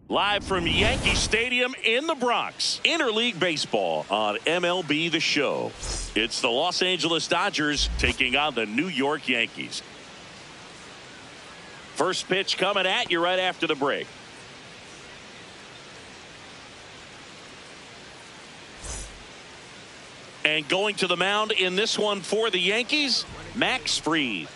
Live from Yankee Stadium in the Bronx, Interleague Baseball on MLB The Show. It's the Los Angeles Dodgers taking on the New York Yankees. First pitch coming at you right after the break. And going to the mound in this one for the Yankees, Max Fried.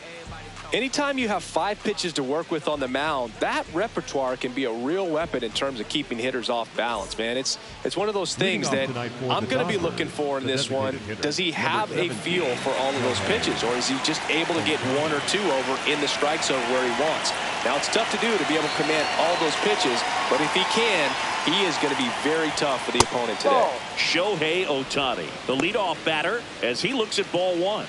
Anytime you have 5 pitches to work with on the mound, that repertoire can be a real weapon in terms of keeping hitters off balance, man. It's one of those things that I'm going to be looking for in this one. Does he have a feel for all of those pitches, or is he just able to get 1 or 2 over in the strike zone where he wants? Now, it's tough to do to be able to command all those pitches, but if he can, he is going to be very tough for the opponent today. Shohei Ohtani, the leadoff batter, as he looks at ball 1.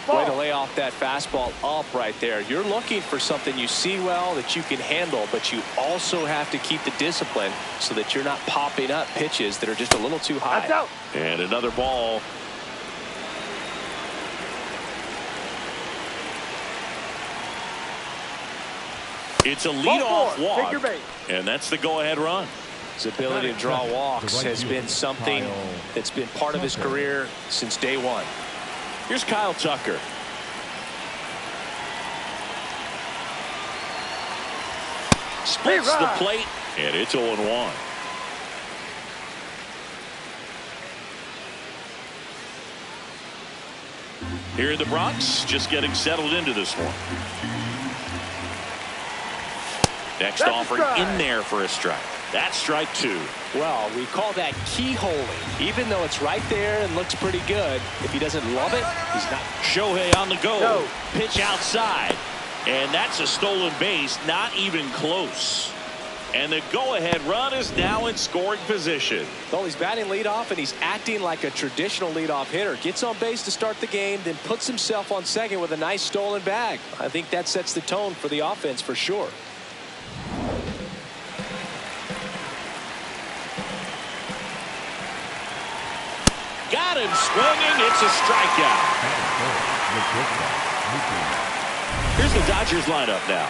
Way to lay off that fastball up right there. You're looking for something you see well that you can handle, but you also have to keep the discipline so that you're not popping up pitches that are just a little too high. That's out. And another ball. It's a leadoff walk, and that's the go-ahead run. His ability to draw walks has been something that's been part of his career since day one. Here's Kyle Tucker. Splits the plate, and it's 0-1. Here in the Bronx, just getting settled into this one. Next offering in there for a strike. That's strike 2. Well, we call that keyholing. Even though it's right there and looks pretty good, if he doesn't love it, he's not. Shohei on the go. No. Pitch outside. And that's a stolen base, not even close. And the go-ahead run is now in scoring position. Well, he's batting leadoff, and he's acting like a traditional leadoff hitter. Gets on base to start the game, then puts himself on second with a nice stolen bag. I think that sets the tone for the offense for sure. Got him swinging. It's a strikeout. Here's the Dodgers lineup now.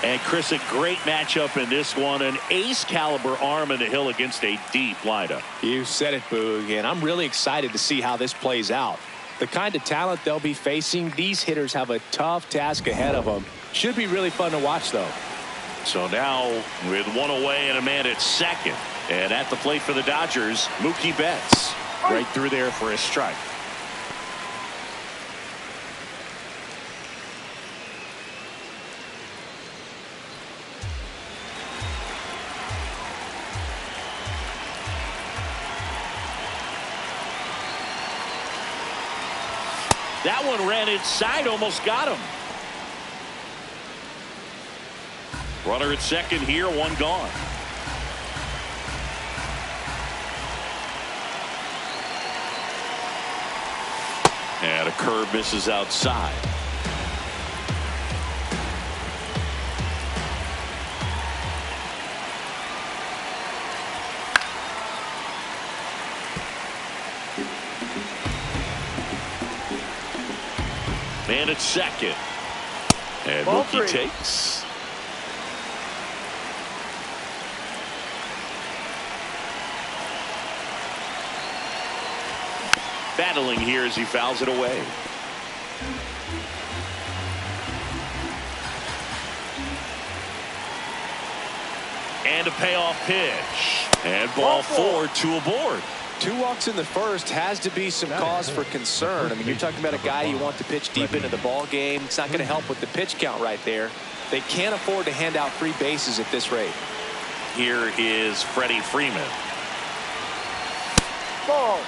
And Chris, a great matchup in this one. An ace caliber arm in the hill against a deep lineup. You said it, Boog, and I'm really excited to see how this plays out. The kind of talent they'll be facing, these hitters have a tough task ahead of them. Should be really fun to watch, though. So now with 1 away and a man at second. And at the plate for the Dodgers, Mookie Betts. Right through there for a strike. That one ran inside, almost got him. Runner at second here, 1 gone. And a curve misses outside. Man at second. And Mookie takes. Battling here as he fouls it away. And a payoff pitch. And ball 4, 2 aboard. 2 walks in the first has to be some cause for concern. I mean, you're talking about a guy you want to pitch deep into the ball game. It's not going to help with the pitch count right there. They can't afford to hand out free bases at this rate. Here is Freddie Freeman. Ball.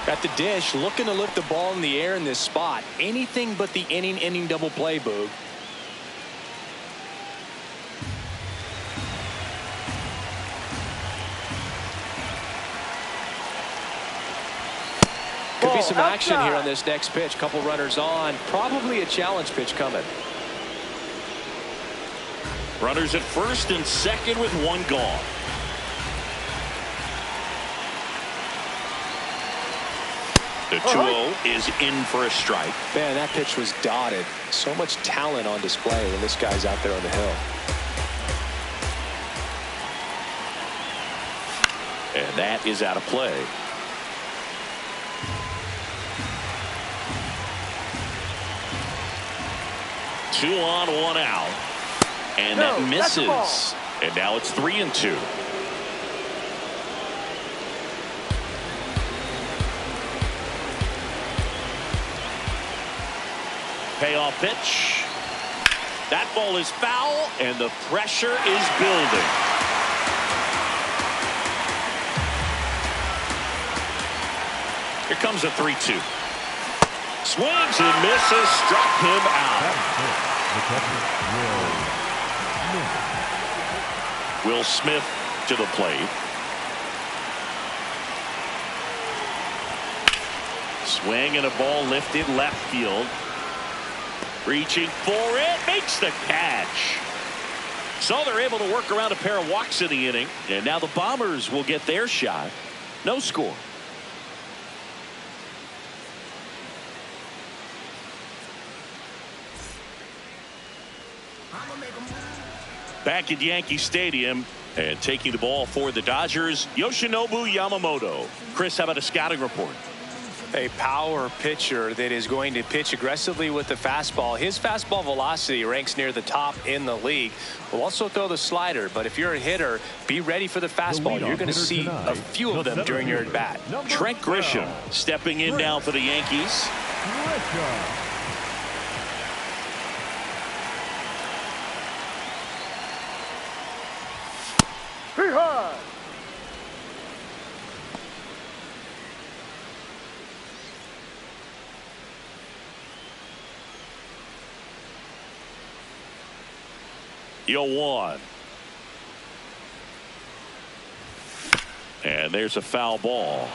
At the dish, looking to lift the ball in the air in this spot. Anything but the inning double play, Boog. Could be some action here on this next pitch. Couple runners on. Probably a challenge pitch coming. Runners at first and second with 1 gone. The 2-0 is in for a strike. Man, that pitch was dotted. So much talent on display when this guy's out there on the hill. And that is out of play. Two on, one out. And that misses. And now it's 3-2. Payoff pitch. That ball is foul, and the pressure is building. Here comes a 3-2. Swings and misses, struck him out. Will Smith to the plate. Swing and a ball lifted left field. Reaching for it, makes the catch. So they're able to work around a pair of walks in the inning, and now the Bombers will get their shot. No score. Back at Yankee Stadium and taking the ball for the Dodgers, Yoshinobu Yamamoto. Chris, how about a scouting report? A power pitcher that is going to pitch aggressively with the fastball. His fastball velocity ranks near the top in the league. Will also throw the slider, but if you're a hitter, be ready for the fastball. You're going to see a few of them during your at-bat. Trent Grisham stepping in now for the Yankees. Yo, 1. And there's a foul ball.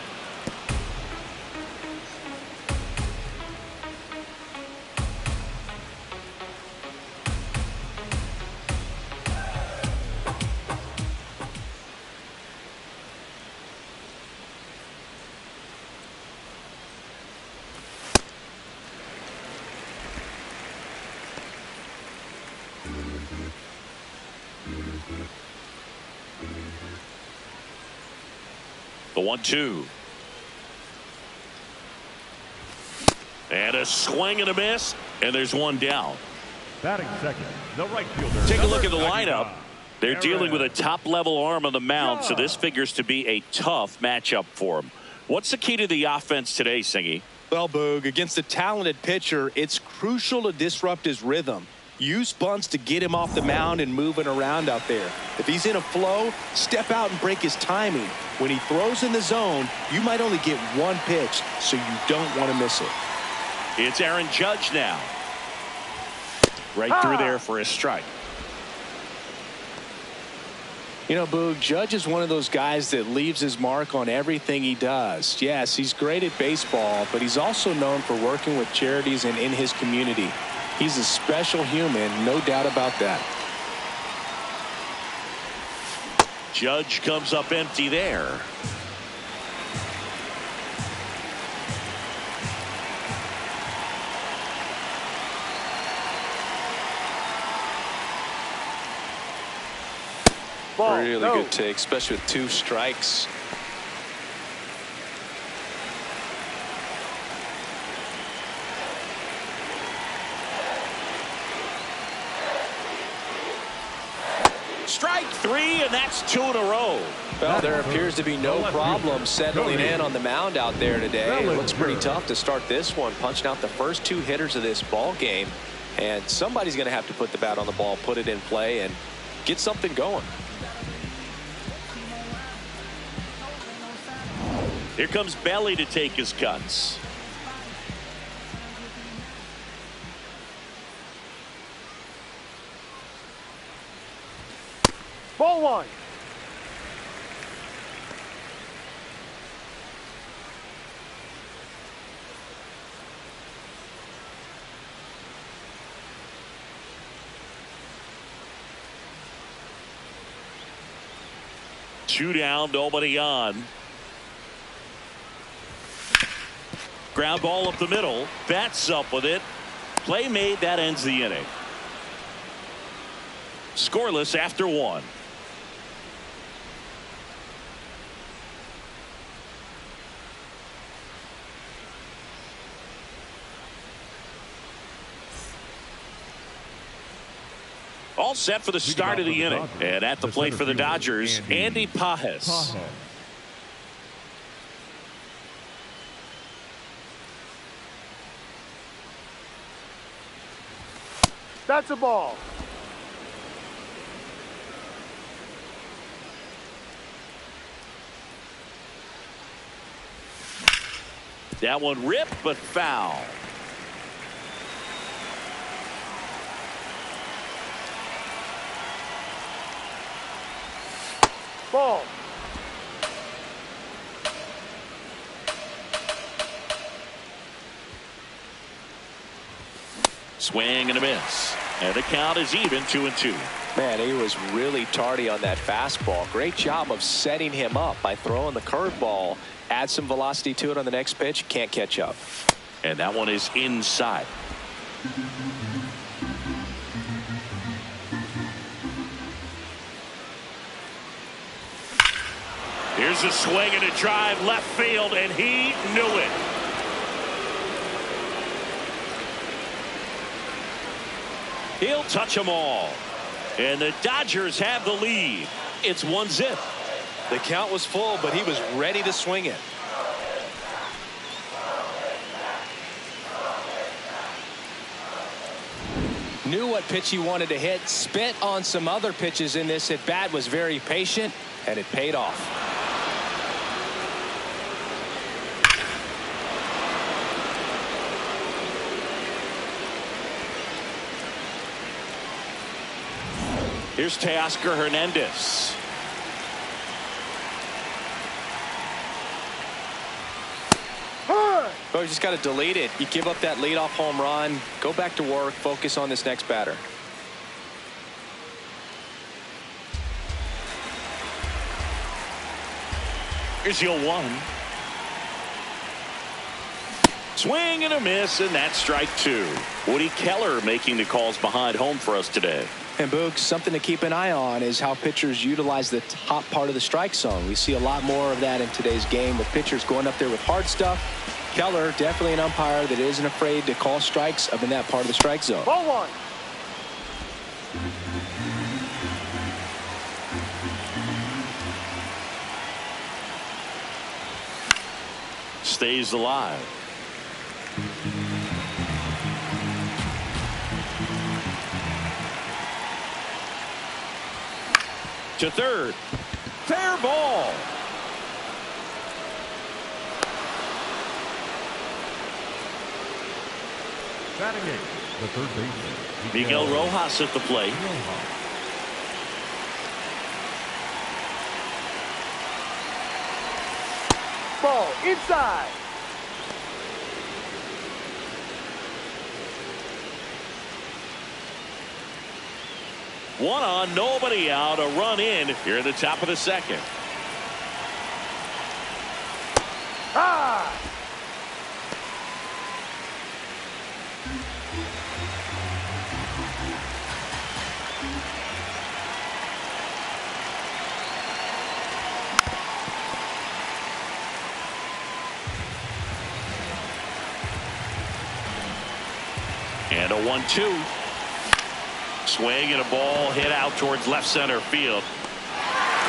The 1-2. And a swing and a miss, and there's one down. Batting second, the right fielder. Take a look at the lineup. They're dealing with a top-level arm on the mound, so this figures to be a tough matchup for them. What's the key to the offense today, Singy? Well, Boog, against a talented pitcher, it's crucial to disrupt his rhythm. Use bunts to get him off the mound and moving around out there. If he's in a flow, step out and break his timing. When he throws in the zone, you might only get one pitch, so you don't want to miss it. It's Aaron Judge now. Right through there for a strike. You know, Boog, Judge is one of those guys that leaves his mark on everything he does. Yes, he's great at baseball, but he's also known for working with charities and in his community. He's a special human, no doubt about that. Judge comes up empty there. Really good take, especially with 2 strikes. Strike 3, and that's 2 in a row. Well, there appears to be no problem settling in on the mound out there today. It looks pretty tough to start this one, punching out the first 2 hitters of this ball game. And somebody's going to have to put the bat on the ball, put it in play, and get something going. Here comes Belly to take his cuts. Ball 1. Two down, nobody on. Ground ball up the middle. Betts up with it. Play made. That ends the inning. Scoreless after 1. All set for the start of the inning. And at the plate for the Dodgers, Andy Pages. That's a ball. That one ripped, but foul. Ball. Swing and a miss. And the count is even 2-2. Man, he was really tardy on that fastball. Great job of setting him up by throwing the curveball. Add some velocity to it on the next pitch. Can't catch up. And that one is inside. Here's a swing and a drive left field, and he knew it. He'll touch them all. And the Dodgers have the lead. It's 1-0. The count was full, but he was ready to swing it. Knew what pitch he wanted to hit. Spent on some other pitches in this at bat. Was very patient, and it paid off. Here's Teoscar Hernandez. Oh, you just got to delete it. You give up that leadoff home run. Go back to work. Focus on this next batter. Here's 0-1. Swing and a miss, and that's strike 2. Woody Keller making the calls behind home for us today. And Boog, something to keep an eye on is how pitchers utilize the top part of the strike zone. We see a lot more of that in today's game with pitchers going up there with hard stuff. Keller, definitely an umpire that isn't afraid to call strikes up in that part of the strike zone. Ball 1. Stays alive. To third. Fair ball. Batting 8, the third baseman, Miguel Rojas at the plate. Ball inside. One on, nobody out. A run in here at the top of the second. Ah! And a 1-2. Swing and a ball hit out towards left center field.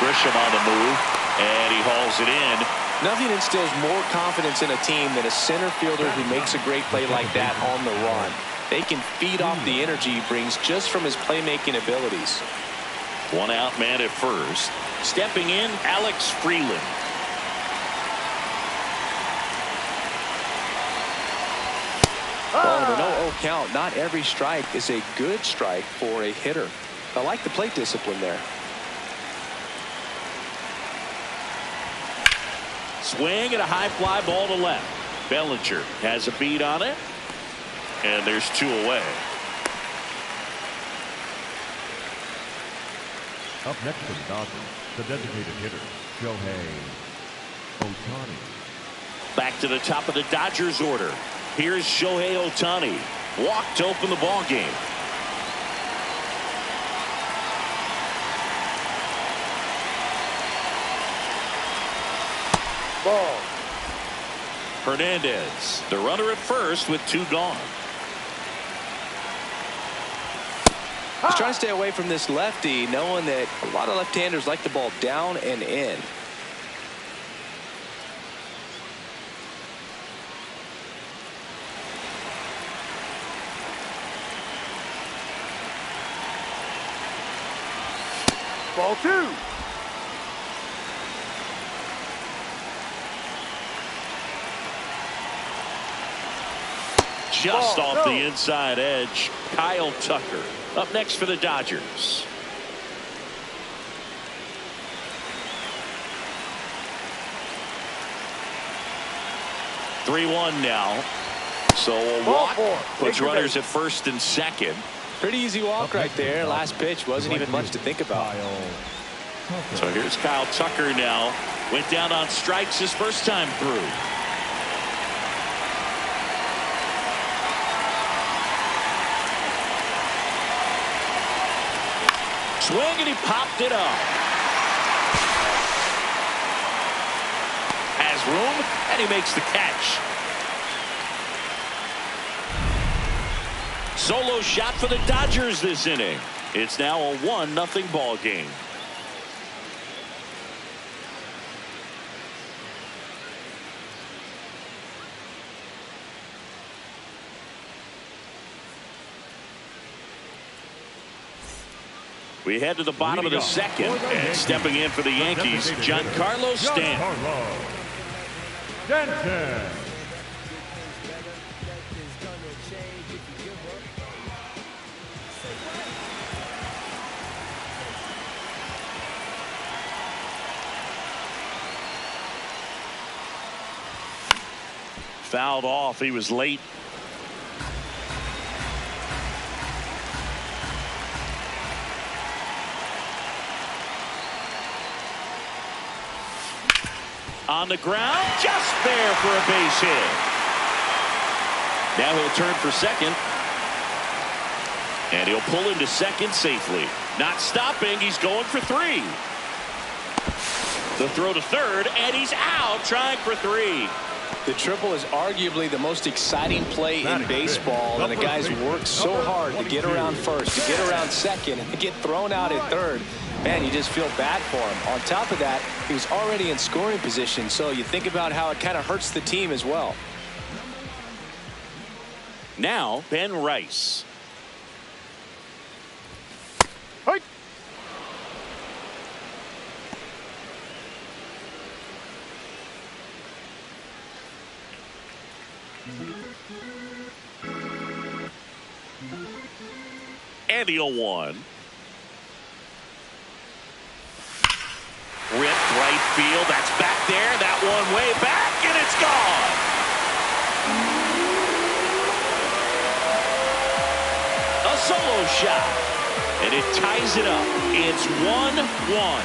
Grisham on the move, and he hauls it in. Nothing instills more confidence in a team than a center fielder who makes a great play like that on the run. They can feed off the energy he brings just from his playmaking abilities. One out man at first. Stepping in, Alex Freeland. Well, in an 0-0 count, not every strike is a good strike for a hitter. I like the plate discipline there. Swing and a high fly ball to left. Bellinger has a beat on it. And there's 2 away. Up next for the Dodgers, the designated hitter, Shohei Ohtani. back to the top of the Dodgers order. Here's Shohei Ohtani. Walked to open the ball game. Ball. Hernandez, the runner at first with 2 gone. He's trying to stay away from this lefty, knowing that a lot of left-handers like the ball down and in. Ball 2. Just Ball, off no. the inside edge. Kyle Tucker up next for the Dodgers. (3-1) now. So a Ball walk 4. puts Take your runners base. at first and second. Pretty easy walk right there. Last pitch wasn't even much to think about. So here's Kyle Tucker now. Went down on strikes his first time through. Swing and he popped it up. Has room and he makes the catch. Solo shot for the Dodgers this inning. It's now a 1-0 ball game. We head to the bottom of the second, and stepping in for the Yankees, Giancarlo Stanton. Fouled off. He was late. On the ground, just there for a base hit. Now he'll turn for second. And he'll pull into second safely. Not stopping, he's going for 3. The throw to third, and he's out trying for 3. The triple is arguably the most exciting play in baseball, and the guys worked so hard to get around first, to get around second, and to get thrown out at third. Man, you just feel bad for him. On top of that, he was already in scoring position, so you think about how it kind of hurts the team as well. Now, Ben Rice. Hey. And the 0-1. Ripped right field. That's back there. That one way back, and it's gone. A solo shot, and it ties it up. It's 1-1.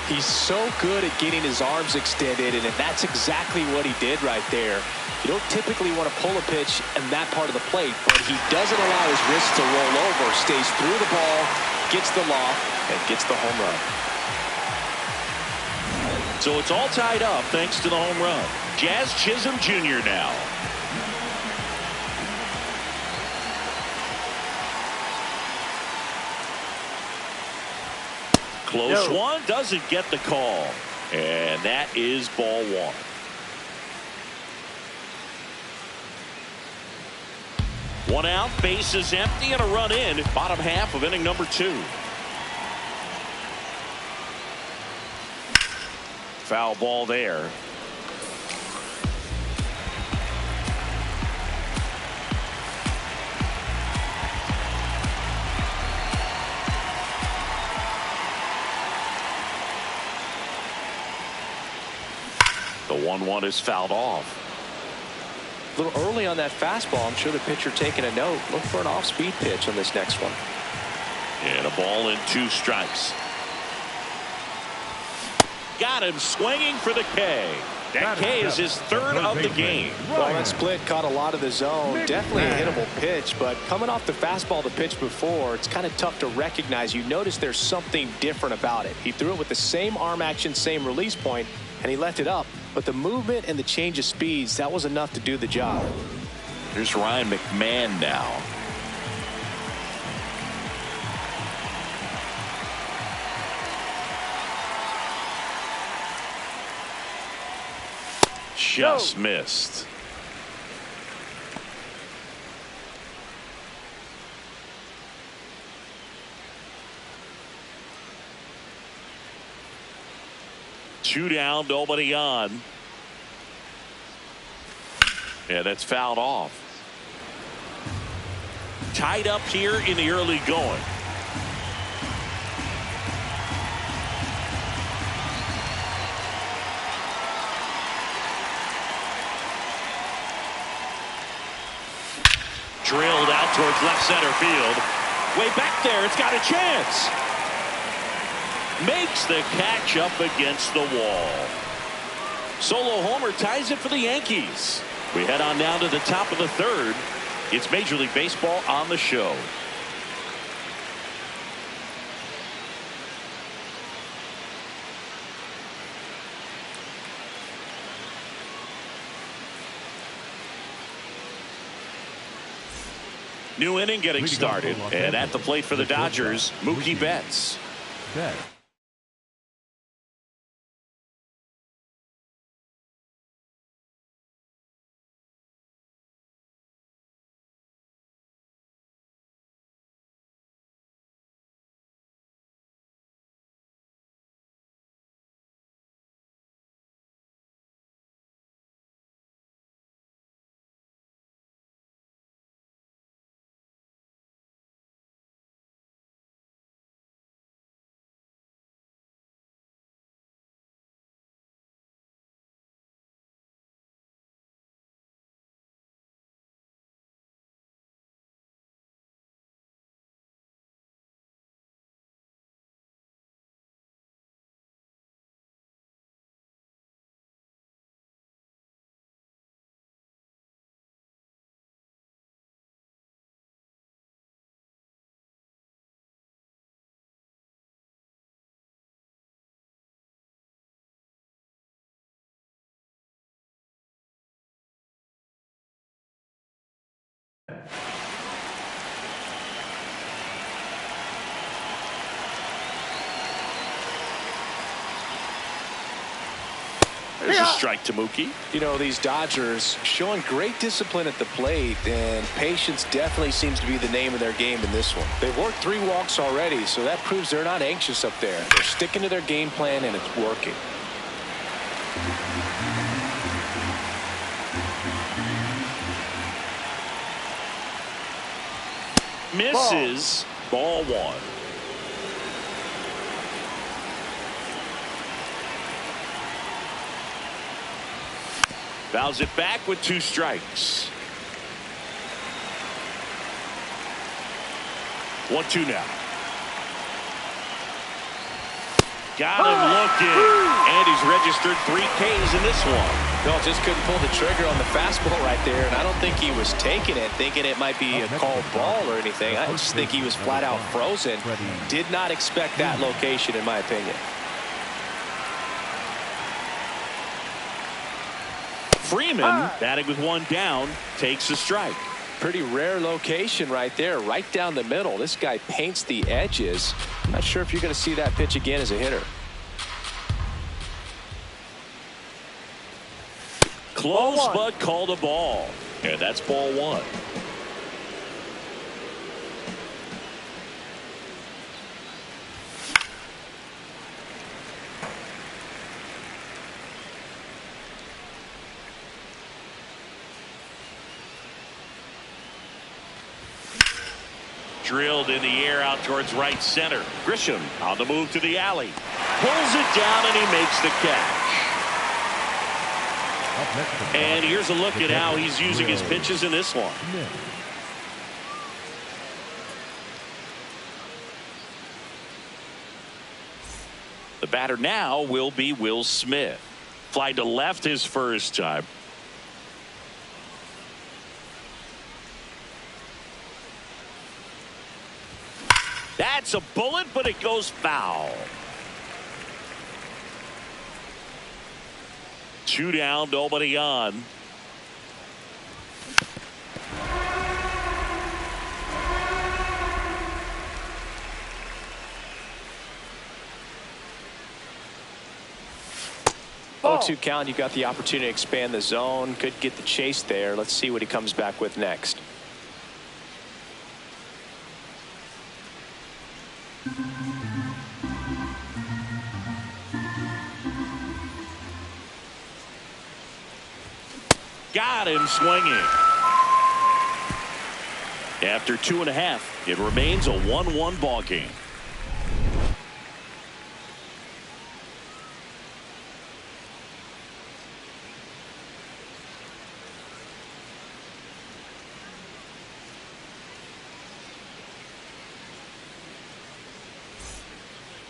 He's so good at getting his arms extended, and that's exactly what he did right there. You don't typically want to pull a pitch in that part of the plate, but he doesn't allow his wrists to roll over, stays through the ball, gets the loft, and gets the home run. So it's all tied up thanks to the home run. Jazz Chisholm Jr. now. Close one, doesn't get the call. And that is ball 1. One out, base is empty, and a run in. Bottom half of inning number 2. Foul ball there. The 1-1 is fouled off. A little early on that fastball. I'm sure the pitcher taking a note. Look for an off-speed pitch on this next one. And a ball and 2 strikes. Got him swinging for the K. That K is his 3rd of the game. Well, that split caught a lot of the zone. Definitely a hittable pitch, but coming off the fastball the pitch before, it's kind of tough to recognize. You notice there's something different about it. He threw it with the same arm action, same release point, and he left it up. But the movement and the change of speeds, that was enough to do the job. Here's Ryan McMahon now. Just missed. Two down, nobody on. Yeah, that's fouled off. Tied up here in the early going. Drilled out towards left center field. Way back there, it's got a chance. Makes the catch up against the wall. Solo homer ties it for the Yankees. We head on down to the top of the 3rd. It's Major League Baseball on the show. New inning getting started, and at the plate for the Dodgers, Mookie Betts. There's a strike to Mookie. You know, these Dodgers showing great discipline at the plate, and patience definitely seems to be the name of their game in this one. They've worked 3 walks already, so that proves they're not anxious up there. They're sticking to their game plan, and it's working. Misses. Ball 1. Fouls it back with 2 strikes. 1-2 now. Got him looking. And he's registered 3 Ks in this one. No, just couldn't pull the trigger on the fastball right there, and I don't think he was taking it, thinking it might be a called ball or anything. I just think he was flat out frozen. Did not expect that location, in my opinion. Freeman, batting with 1 down, takes a strike. Pretty rare location right there, right down the middle. This guy paints the edges. I'm not sure if you're going to see that pitch again as a hitter. Close, but called a ball. And that's ball 1. Drilled in the air out towards right center. Grisham on the move to the alley. Pulls it down and he makes the catch. Up next to And here's a look at how he's using his pitches in this one. Smith. The batter now will be Will Smith. Fly to left his first time. That's a bullet, but it goes foul. 2 down, nobody on. Oh, 0-2 count. You got the opportunity to expand the zone. Could get the chase there. Let's see what he comes back with next. Got him swinging. After 2.5, it remains a 1-1 ball game.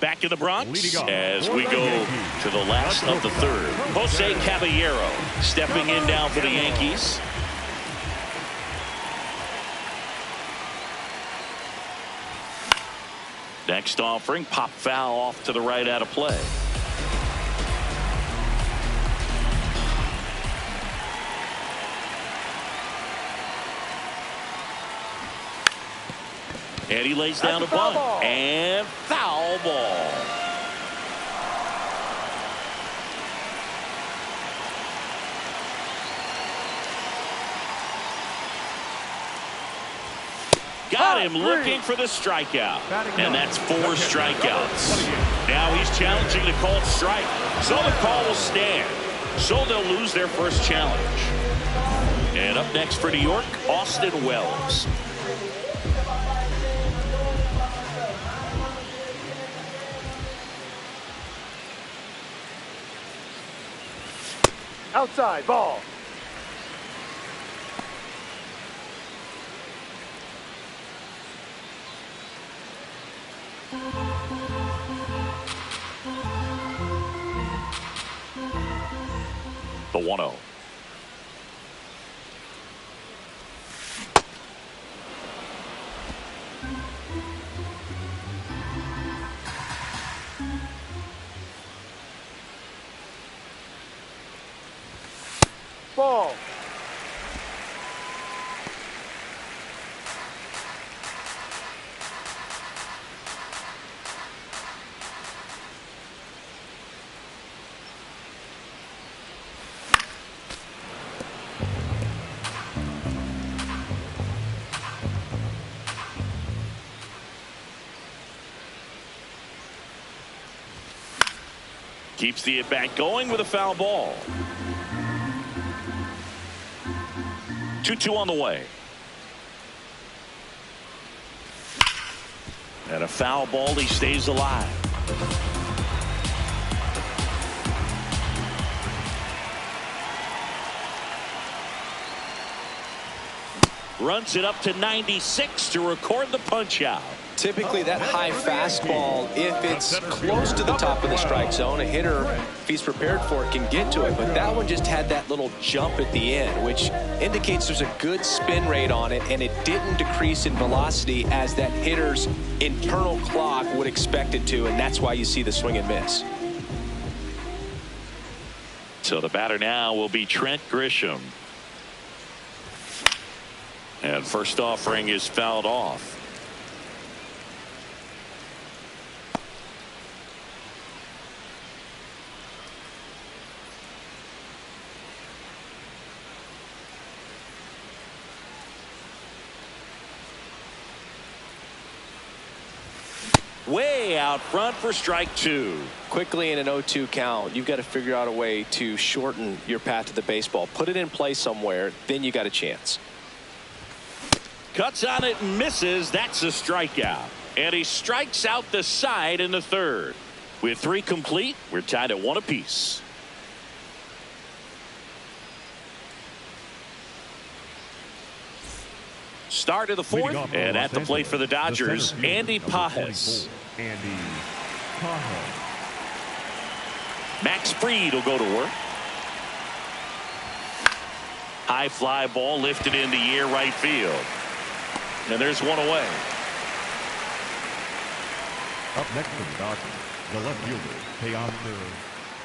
Back in the Bronx as we go to the last of the third. Jose Caballero stepping in down for the Yankees. Next offering, pop foul off to the right out of play. And he lays down a bunt. And foul ball. Got him looking for the strikeout. And that's 4 strikeouts. Now he's challenging the called strike. So the call will stand. So they'll lose their first challenge. And up next for New York, Austin Wells. Outside ball. The 1-0. Ball. Keeps the at-bat going with a foul ball. 2-2 on the way. And a foul ball. He stays alive. Runs it up to 96 to record the punch out. Typically that high fastball, if it's close to the top of the strike zone, a hitter, if he's prepared for it, can get to it. But that one just had that little jump at the end, which indicates there's a good spin rate on it, and it didn't decrease in velocity as that hitter's internal clock would expect it to, and that's why you see the swing and miss. So the batter now will be Trent Grisham. And first offering is fouled off. Way out front for strike 2. Quickly in an 0-2 count, you've got to figure out a way to shorten your path to the baseball. Put it in play somewhere, then you got a chance. Cuts on it and misses. That's a strikeout. And he strikes out the side in the third. With 3 complete, we're tied at 1 apiece. Start of the fourth, and at the plate for the Dodgers, Andy Pages. Andy Pages. Max Fried will go to work. High fly ball lifted in the air right field. And there's one away. Up next for the Dodgers, the left fielder, Teoscar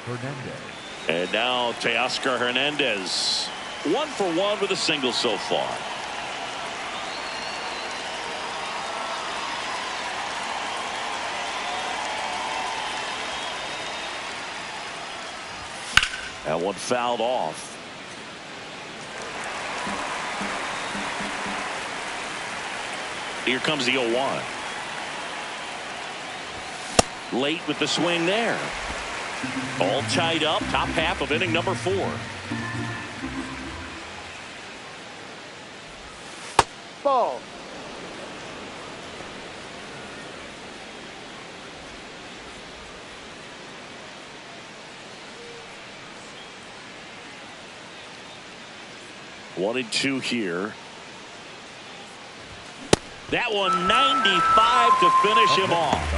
Hernandez. And now Teoscar Hernandez. 1 for 1 with a single so far. That one fouled off. Here comes the 0-1. Late with the swing there. All tied up, top half of inning number 4. Ball. One and 2 here. That one 95 to finish him off.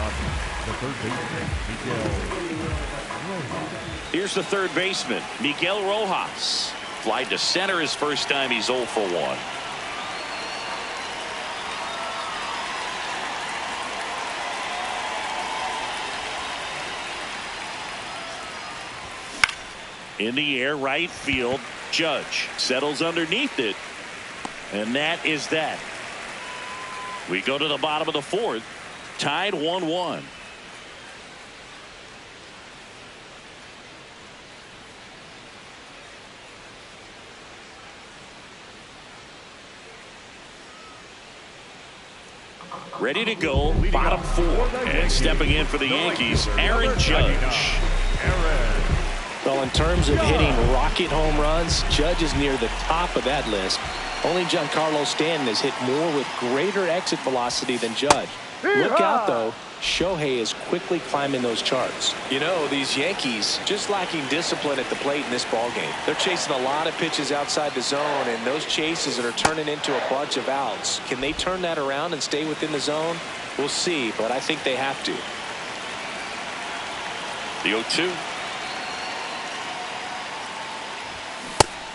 The third baseman, Miguel Rojas. Here's the third baseman, Miguel Rojas. Fly to center his first time. He's 0 for 1. In the air, right field. Judge settles underneath it. And that is that. We go to the bottom of the fourth. Tied 1-1. Ready to go, bottom 4. And stepping in for the Yankees, Aaron Judge. Well, in terms of hitting rocket home runs, Judge is near the top of that list. Only Giancarlo Stanton has hit more with greater exit velocity than Judge. Look out, though. Shohei is quickly climbing those charts. You know, these Yankees just lacking discipline at the plate in this ballgame. They're chasing a lot of pitches outside the zone, and those chases that are turning into a bunch of outs. Can they turn that around and stay within the zone? We'll see, but I think they have to. The 0-2.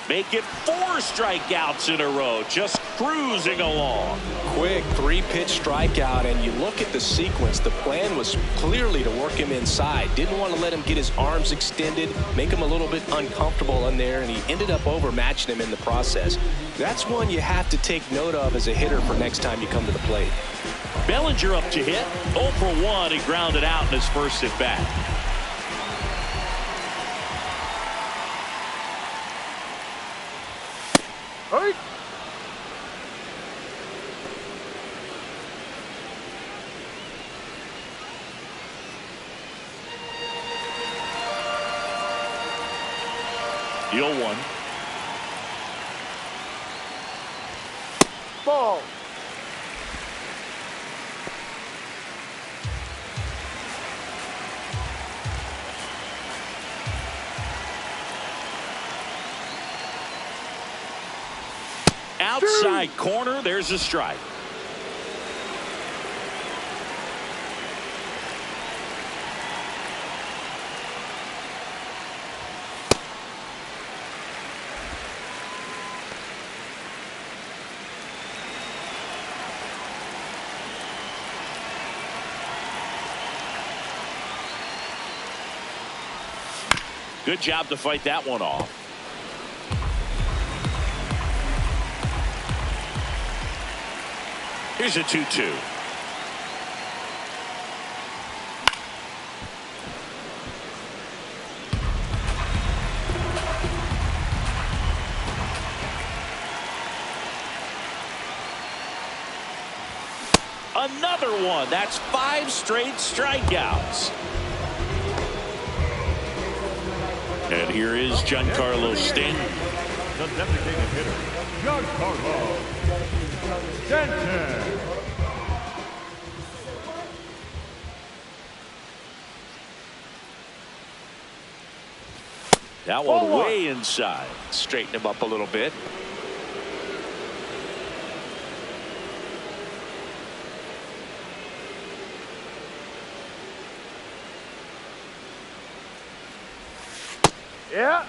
Make it 4 strikeouts in a row, just cruising along. Quick 3-pitch strikeout, and you look at the sequence. The plan was clearly to work him inside. Didn't want to let him get his arms extended, make him a little bit uncomfortable in there, and he ended up overmatching him in the process. That's one you have to take note of as a hitter for next time you come to the plate. Bellinger up to hit. 0 for 1. He grounded out in his first at bat. Hey. The 0-1. Ball. Outside corner, there's a strike. Good job to fight that one off. Here's a 2-2. Another one. That's 5 straight strikeouts. And here is Giancarlo Stanton. The designated hitter, Giancarlo Stanton. That one way inside. Straighten him up a little bit. Yeah.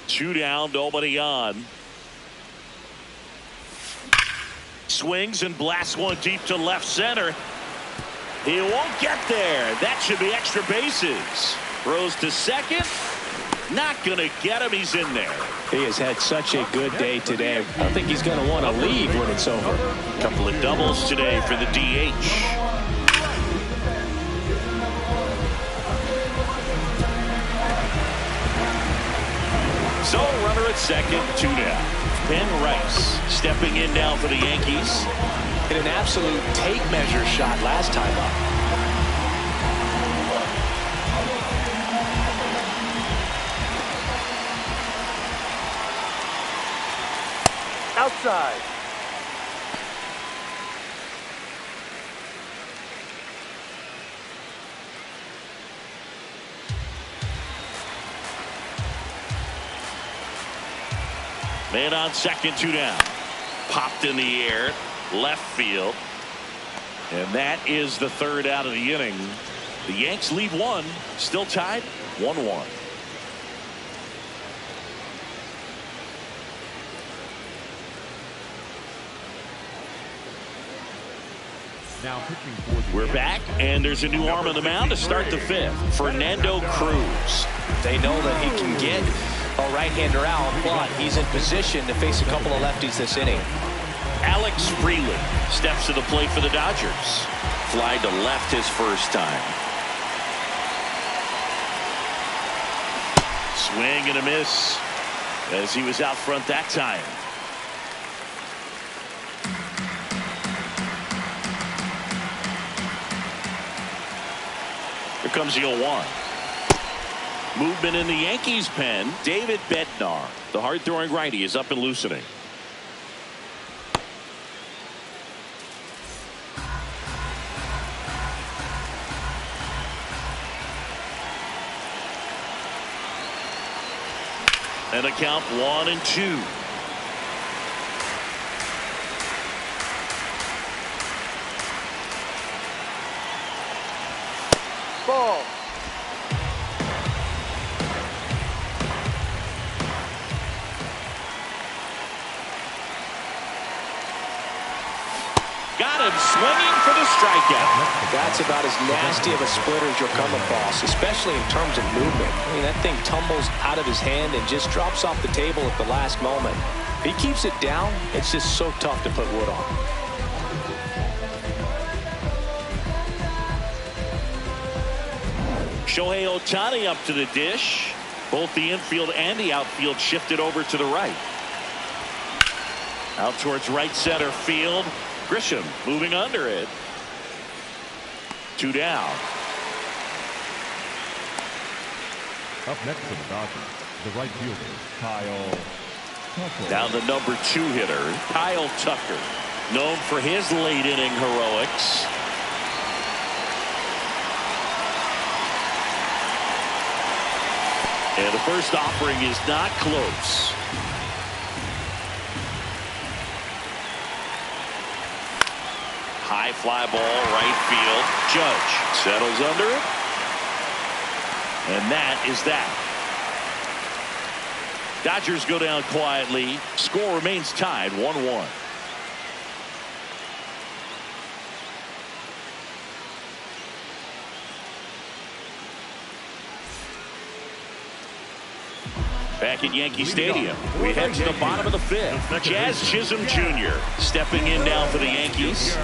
Two down, nobody on. Swings and blasts one deep to left center. He won't get there. That should be extra bases. Throws to second. Not going to get him. He's in there. He has had such a good day today. I don't think he's going to want to leave when it's over. A couple of doubles today for the DH. So runner at second, two down. Ben Rice stepping in now for the Yankees. Hit an absolute tape measure shot last time up. Outside. Man on second, two down. Popped in the air, left field. And that is the third out of the inning. The Yanks leave one, still tied 1-1. Now pitching for the We're back, and there's a new arm on the mound to start the fifth. Fernando Cruz. They know that he can get a right-hander out, but he's in position to face a couple of lefties this inning. Alex Freeland steps to the plate for the Dodgers. Fly to left his first time. Swing and a miss as he was out front that time. Here comes the 0-1. Movement in the Yankees pen. David Bednar, the hard-throwing righty, is up and loosening. And a count 1-2. Ball. Got him swinging for the strikeout. That's about as nasty of a splitter as you'll come across, especially in terms of movement. I mean, that thing tumbles out of his hand and just drops off the table at the last moment. If he keeps it down, it's just so tough to put wood on. Shohei Ohtani up to the dish. Both the infield and the outfield shifted over to the right. Out towards right center field. Grisham moving under it. Two down. up next for the Dodgers, the right fielder, Kyle Tucker. Now the number 2 hitter, Kyle Tucker, known for his late inning heroics. And the first offering is not close. High fly ball, right field. Judge settles under it. And that is that. Dodgers go down quietly. Score remains tied 1-1. Back at Yankee Stadium, we head to the bottom of the 5th. Jazz Chisholm Jr. stepping in now for the Yankees.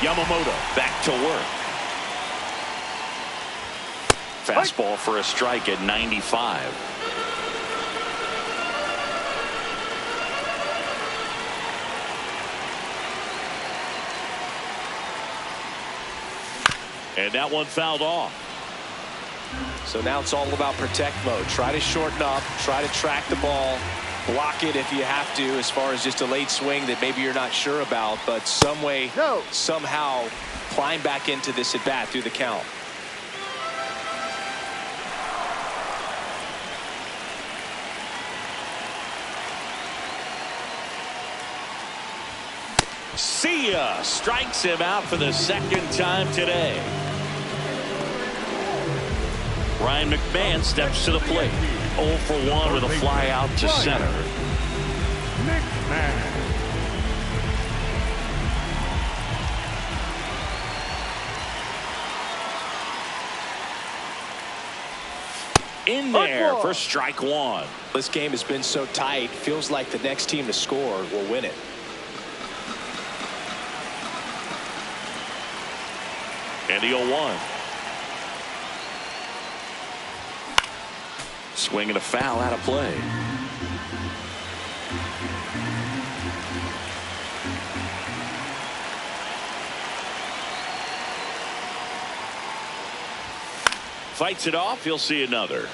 Yamamoto back to work. Fastball for a strike at 95. And that one fouled off. So now it's all about protect mode. Try to shorten up, try to track the ball, block it if you have to, as far as just a late swing that maybe you're not sure about, but some way, somehow climb back into this at bat through the count. See ya. Strikes him out for the second time today. Ryan McMahon steps to the plate. 0 for 1 with a fly out to center. McMahon. In there for strike one. This game has been so tight. Feels like the next team to score will win it. And the 0-1. Swing and a foul out of play. Fights it off. He'll see another.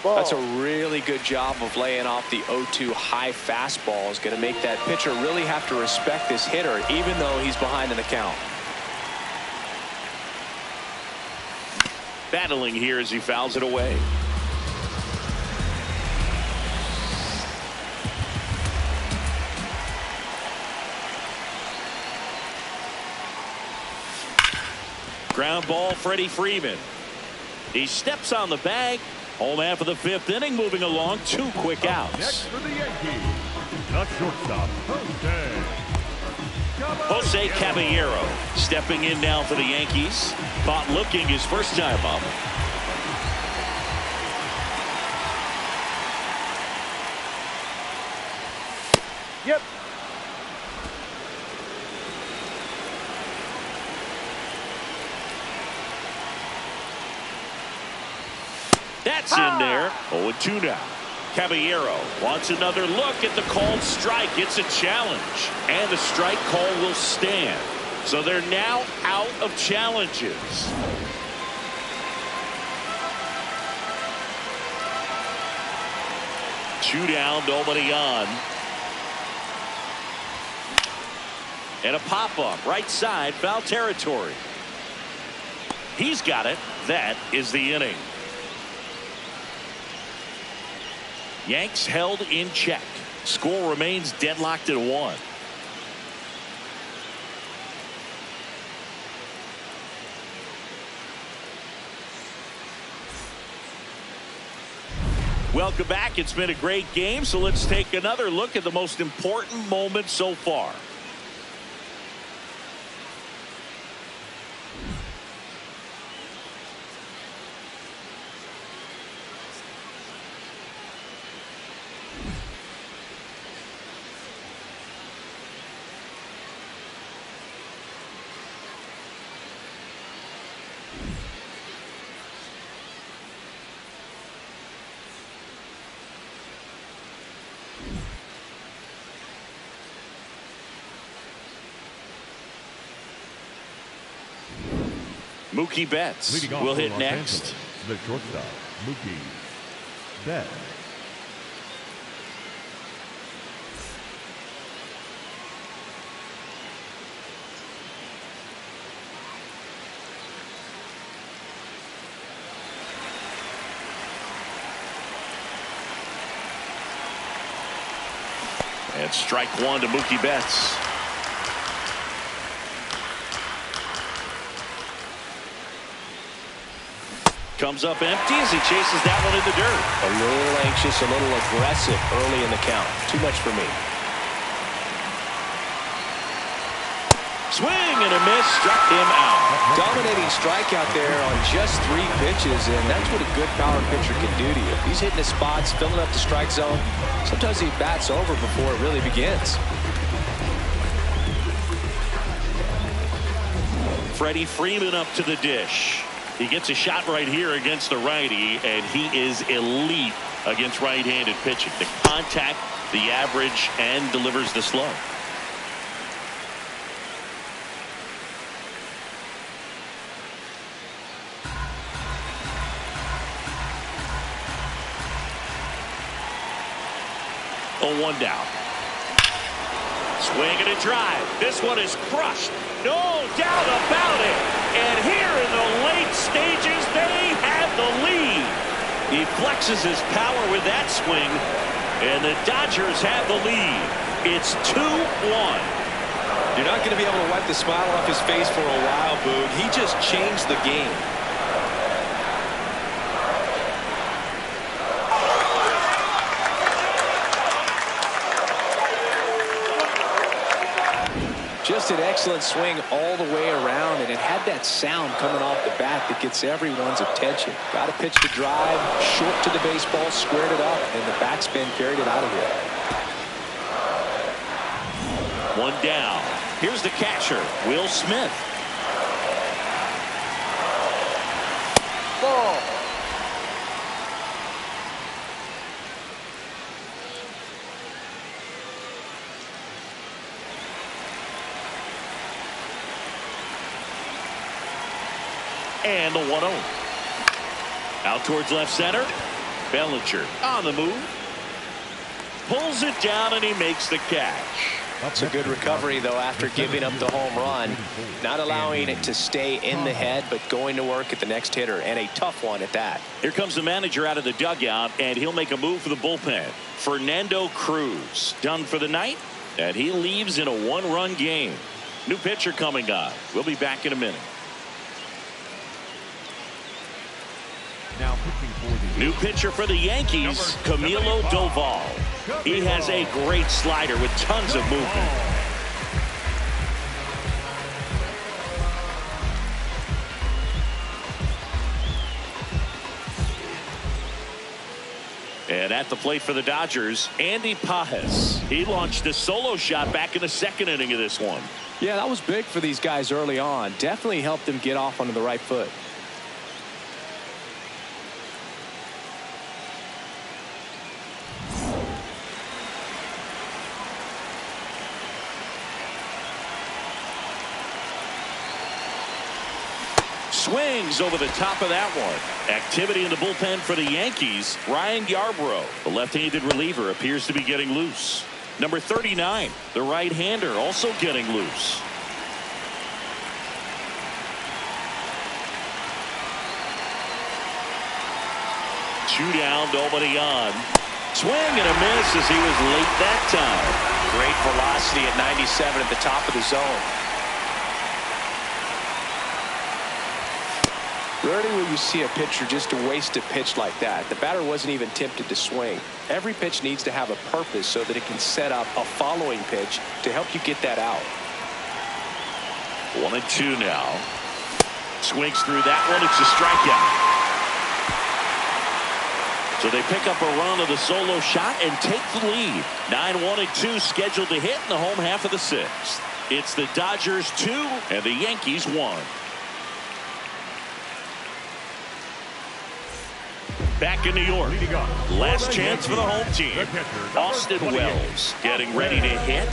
That's a really good job of laying off the 0-2 high fastball. Is going to make that pitcher really have to respect this hitter, even though he's behind in the count. Battling here as he fouls it away. Ground ball, Freddie Freeman. He steps on the bag. Home half of the fifth inning, moving along. 2 quick outs. Next for the Yankees, the shortstop, Jose Caballero stepping in now for the Yankees. Caught looking his first time up. Yep. That's in there. 0-2 now. Caballero wants another look at the called strike. It's a challenge. And the strike call will stand. So they're now out of challenges. Two down, nobody on. And a pop-up right side, foul territory. He's got it. That is the inning. Yanks held in check. Score remains deadlocked at 1. Welcome back. It's been a great game, so let's take another look at the most important moment so far. Mookie Betts will hit next. The shortstop, Mookie Betts. And strike one to Mookie Betts. Comes up empty as he chases that one in the dirt. A little anxious, a little aggressive early in the count. Too much for me. Swing and a miss, struck him out. Dominating strikeout there on just 3 pitches, and that's what a good power pitcher can do to you. If he's hitting his spots, filling up the strike zone, sometimes he bats over before it really begins. Freddie Freeman up to the dish. He gets a shot right here against the righty, and he is elite against right-handed pitching. The contact, the average, and delivers the slug. A 1 down. Swing and a drive. This one is crushed. No doubt about it. And here in the late stages, they have the lead. He flexes his power with that swing, and the Dodgers have the lead. It's 2-1. You're not going to be able to wipe the smile off his face for a while, Boog. He just changed the game. Just an excellent swing all the way around, and it had that sound coming off the bat that gets everyone's attention. Got a pitch to drive, short to the baseball, squared it up, and the backspin carried it out of here. 1 down. Here's the catcher, Will Smith. Ball. And the 1-0. Out towards left center. Bellinger on the move. Pulls it down and he makes the catch. That's a good recovery, though, after giving up the home run. Not allowing it to stay in the head, but going to work at the next hitter, and a tough one at that. Here comes the manager out of the dugout, and he'll make a move for the bullpen. Fernando Cruz done for the night, and he leaves in a 1-run game. New pitcher coming on. We'll be back in a minute. Now pitching for the New pitcher for the Yankees, Camilo Doval. He has a great slider with tons of movement. And at the plate for the Dodgers, Andy Pajes. He launched a solo shot back in the second inning of this one. Yeah, that was big for these guys early on. Definitely helped them get off onto the right foot. Swings over the top of that one. Activity in the bullpen for the Yankees. Ryan Yarbrough, the left-handed reliever, appears to be getting loose. Number 39, the right-hander, also getting loose. Two down, nobody on. Swing and a miss as he was late that time. Great velocity at 97 at the top of the zone. Rarely will you see a pitcher just waste a pitch like that. The batter wasn't even tempted to swing. Every pitch needs to have a purpose so that it can set up a following pitch to help you get that out. 1-2 now. Swings through that one. It's a strikeout. So they pick up a run of the solo shot and take the lead. 9-1-2 scheduled to hit in the home half of the sixth. It's the Dodgers 2 and the Yankees 1. Back in New York. Last chance for the home team. Austin Wells getting ready to hit.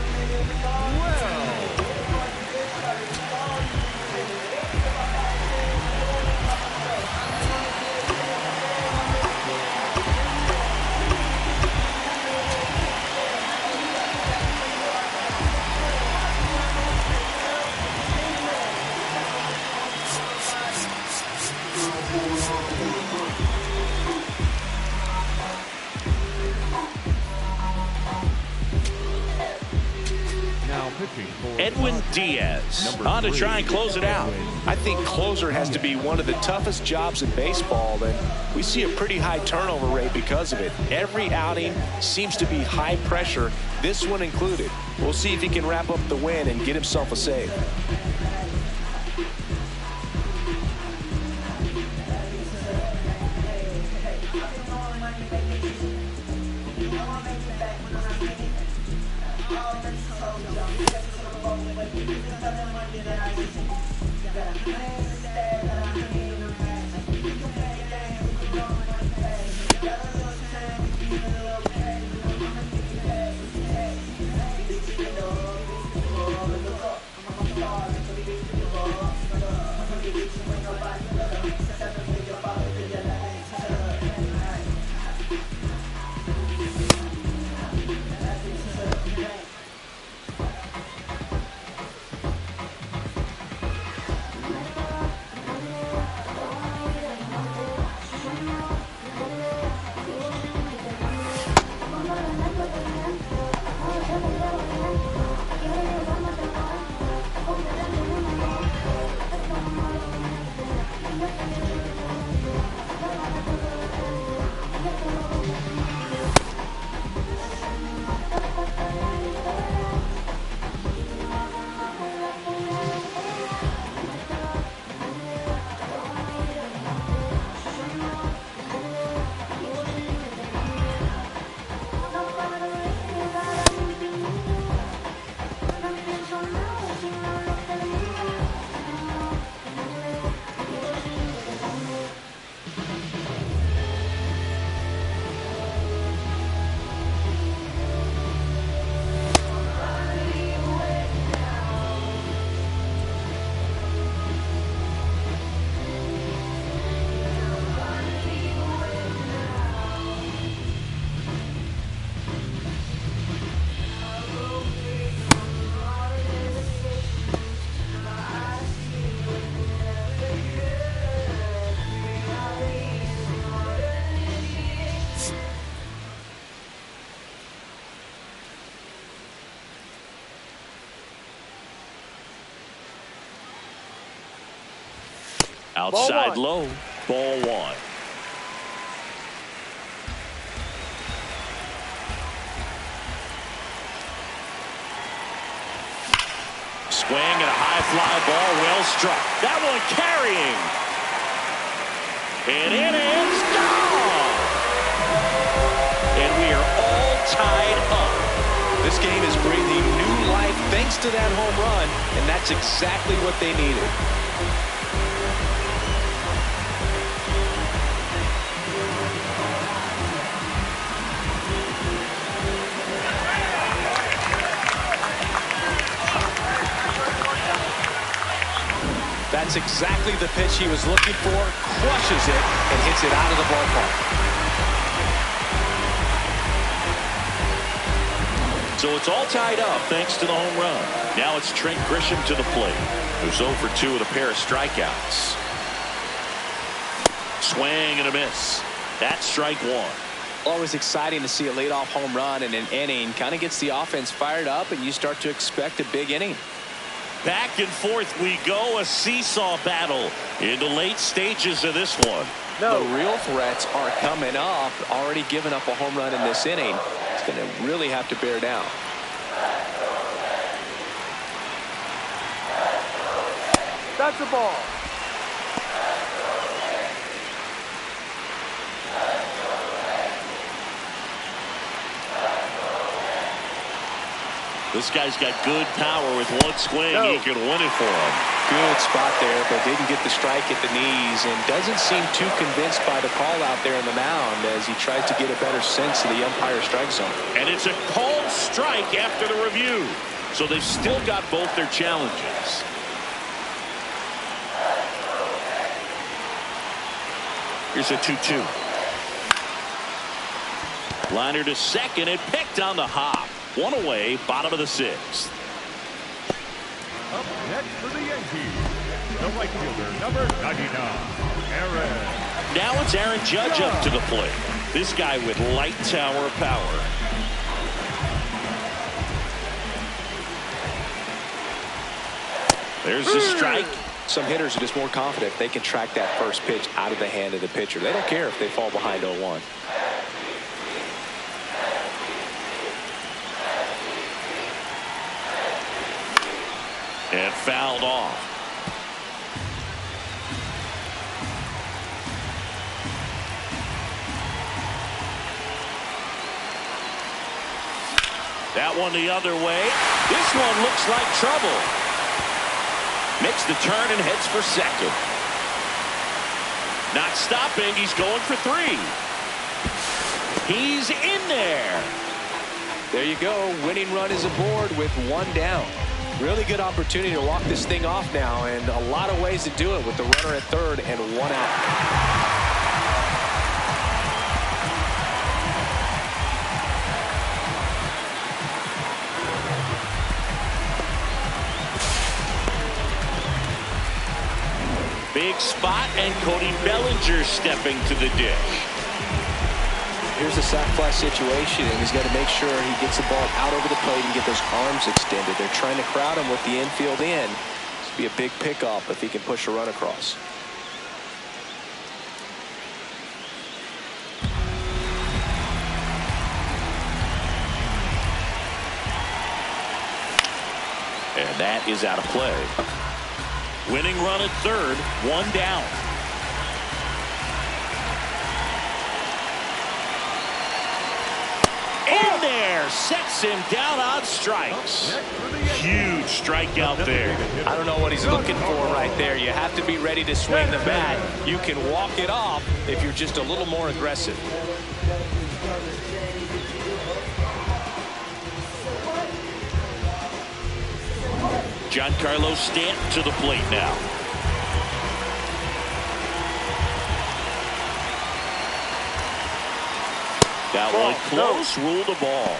Edwin Diaz on to try and close it out. I think closer has to be one of the toughest jobs in baseball, and we see a pretty high turnover rate because of it. Every outing seems to be high pressure, this one included. We'll see if he can wrap up the win and get himself a save. Outside low, ball one. Swing and a high fly ball, well struck. That one carrying. And it is gone. And we are all tied up. This game is breathing new life thanks to that home run, and that's exactly what they needed. That's exactly the pitch he was looking for, crushes it, and hits it out of the ballpark. So it's all tied up thanks to the home run. Now it's Trent Grisham to the plate, who's 0 for 2 with a pair of strikeouts. Swing and a miss. That's strike one. Always exciting to see a leadoff home run in an inning. Kind of gets the offense fired up, and you start to expect a big inning. Back and forth we go, a seesaw battle in the late stages of this one. The real threats are coming up. Already given up a home run in this inning. It's going to really have to bear down. That's a ball. This guy's got good power. With one swing, he can win it for him. Good spot there, but didn't get the strike at the knees, and doesn't seem too convinced by the call out there on the mound as he tries to get a better sense of the umpire strike zone. And it's a called strike after the review. So they've still got both their challenges. Here's a 2-2. Liner to second and picked on the hop. One away, bottom of the sixth. Up next for the Yankees, the right fielder, number 99, Aaron. Now it's Aaron Judge up to the plate. This guy with light tower power. There's the strike. Some hitters are just more confident they can track that first pitch out of the hand of the pitcher. They don't care if they fall behind 0-1. And fouled off. That one the other way. This one looks like trouble. Makes the turn and heads for second. Not stopping. He's going for 3. He's in there. There you go. Winning run is aboard with 1 down. Really good opportunity to walk this thing off now, and a lot of ways to do it with the runner at third and 1 out. Big spot, and Cody Bellinger stepping to the dish. Here's a sac fly situation, and he's got to make sure he gets the ball out over the plate and get those arms extended. They're trying to crowd him with the infield in. This would be a big pickup if he can push a run across. And that is out of play. Winning run at third, 1 down. In there, sets him down on strikes. Huge strikeout there. I don't know what he's looking for right there. You have to be ready to swing the bat. You can walk it off if you're just a little more aggressive. Giancarlo Stanton to the plate now. That one close, ruled the ball.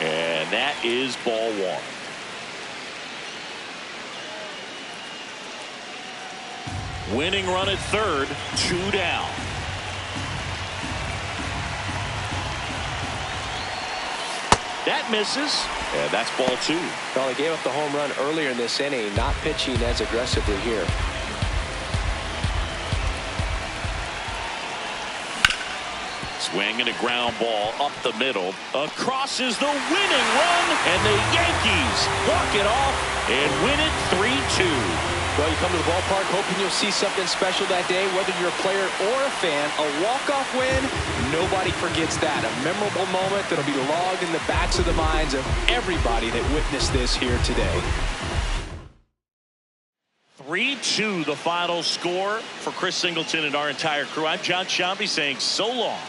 And that is ball 1. Winning run at third, 2 down. That misses, and that's ball 2. Well, he gave up the home run earlier in this inning, not pitching as aggressively here. Swing and a ground ball up the middle. Across is the winning run, and the Yankees walk it off and win it 3-2. Well, you come to the ballpark hoping you'll see something special that day, whether you're a player or a fan. A walk-off win, nobody forgets that. A memorable moment that'll be logged in the backs of the minds of everybody that witnessed this here today. 3-2 the final score for Chris Singleton and our entire crew. I'm John Shambi saying so long.